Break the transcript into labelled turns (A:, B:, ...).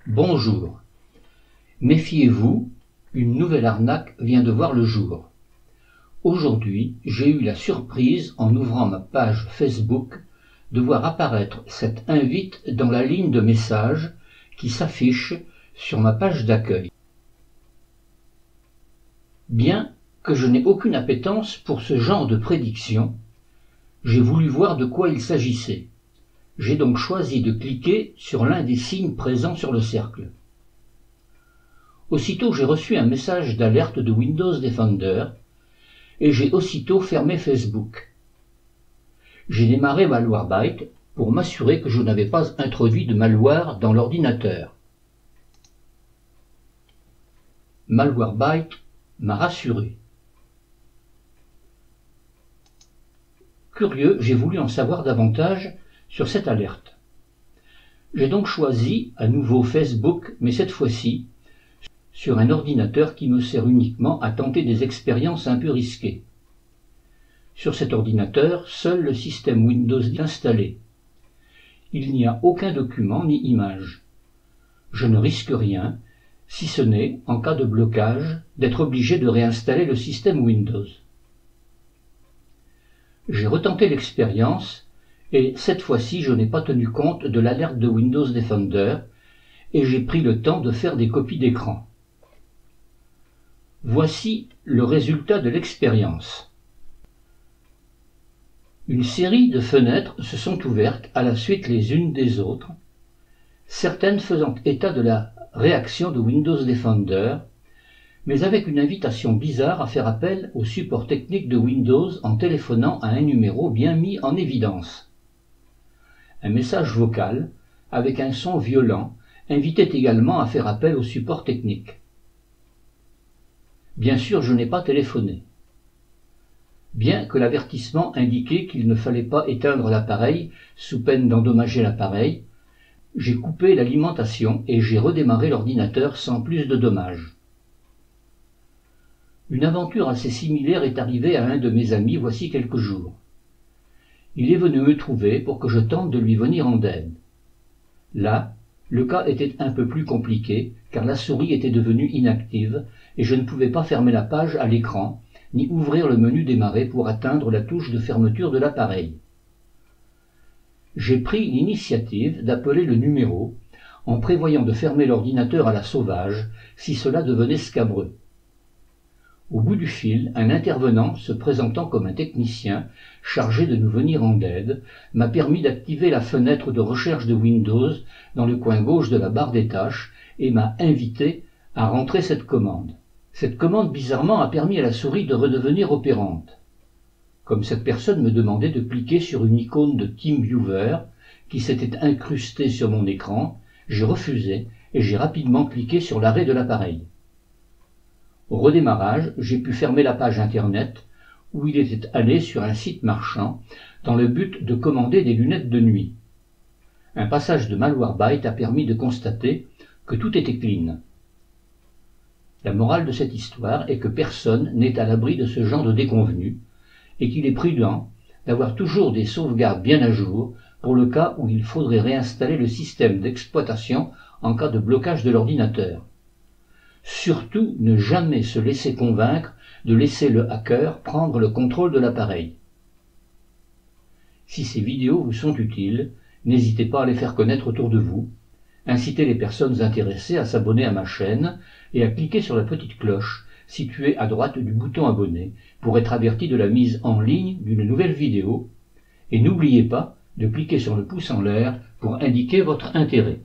A: Bonjour. Méfiez-vous, une nouvelle arnaque vient de voir le jour. Aujourd'hui, j'ai eu la surprise, en ouvrant ma page Facebook, de voir apparaître cette invite dans la ligne de messages qui s'affiche sur ma page d'accueil. Bien que je n'ai aucune appétence pour ce genre de prédiction, j'ai voulu voir de quoi il s'agissait. J'ai donc choisi de cliquer sur l'un des signes présents sur le cercle. Aussitôt, j'ai reçu un message d'alerte de Windows Defender et j'ai aussitôt fermé Facebook. J'ai démarré Malwarebytes pour m'assurer que je n'avais pas introduit de malware dans l'ordinateur. Malwarebytes m'a rassuré. Curieux, j'ai voulu en savoir davantage sur cette alerte. J'ai donc choisi à nouveau Facebook, mais cette fois-ci sur un ordinateur qui me sert uniquement à tenter des expériences un peu risquées. Sur cet ordinateur, seul le système Windows est installé. Il n'y a aucun document ni image. Je ne risque rien, si ce n'est, en cas de blocage, d'être obligé de réinstaller le système Windows. J'ai retenté l'expérience et cette fois-ci je n'ai pas tenu compte de l'alerte de Windows Defender et j'ai pris le temps de faire des copies d'écran. Voici le résultat de l'expérience. Une série de fenêtres se sont ouvertes à la suite les unes des autres, certaines faisant état de la réaction de Windows Defender, mais avec une invitation bizarre à faire appel au support technique de Windows en téléphonant à un numéro bien mis en évidence. Un message vocal, avec un son violent, invitait également à faire appel au support technique. Bien sûr, je n'ai pas téléphoné. Bien que l'avertissement indiquait qu'il ne fallait pas éteindre l'appareil sous peine d'endommager l'appareil, j'ai coupé l'alimentation et j'ai redémarré l'ordinateur sans plus de dommages. Une aventure assez similaire est arrivée à un de mes amis voici quelques jours. Il est venu me trouver pour que je tente de lui venir en aide. Là, le cas était un peu plus compliqué car la souris était devenue inactive et je ne pouvais pas fermer la page à l'écran ni ouvrir le menu démarrer pour atteindre la touche de fermeture de l'appareil. J'ai pris l'initiative d'appeler le numéro en prévoyant de fermer l'ordinateur à la sauvage si cela devenait scabreux. Au bout du fil, un intervenant, se présentant comme un technicien chargé de nous venir en aide, m'a permis d'activer la fenêtre de recherche de Windows dans le coin gauche de la barre des tâches et m'a invité à rentrer cette commande. Cette commande, bizarrement, a permis à la souris de redevenir opérante. Comme cette personne me demandait de cliquer sur une icône de TeamViewer qui s'était incrustée sur mon écran, j'ai refusé et j'ai rapidement cliqué sur l'arrêt de l'appareil. Au redémarrage, j'ai pu fermer la page internet où il était allé sur un site marchand dans le but de commander des lunettes de nuit. Un passage de Malwarebytes a permis de constater que tout était clean. La morale de cette histoire est que personne n'est à l'abri de ce genre de déconvenus et qu'il est prudent d'avoir toujours des sauvegardes bien à jour pour le cas où il faudrait réinstaller le système d'exploitation en cas de blocage de l'ordinateur. Surtout, ne jamais se laisser convaincre de laisser le hacker prendre le contrôle de l'appareil. Si ces vidéos vous sont utiles, n'hésitez pas à les faire connaître autour de vous, incitez les personnes intéressées à s'abonner à ma chaîne et à cliquer sur la petite cloche située à droite du bouton abonner pour être averti de la mise en ligne d'une nouvelle vidéo et n'oubliez pas de cliquer sur le pouce en l'air pour indiquer votre intérêt.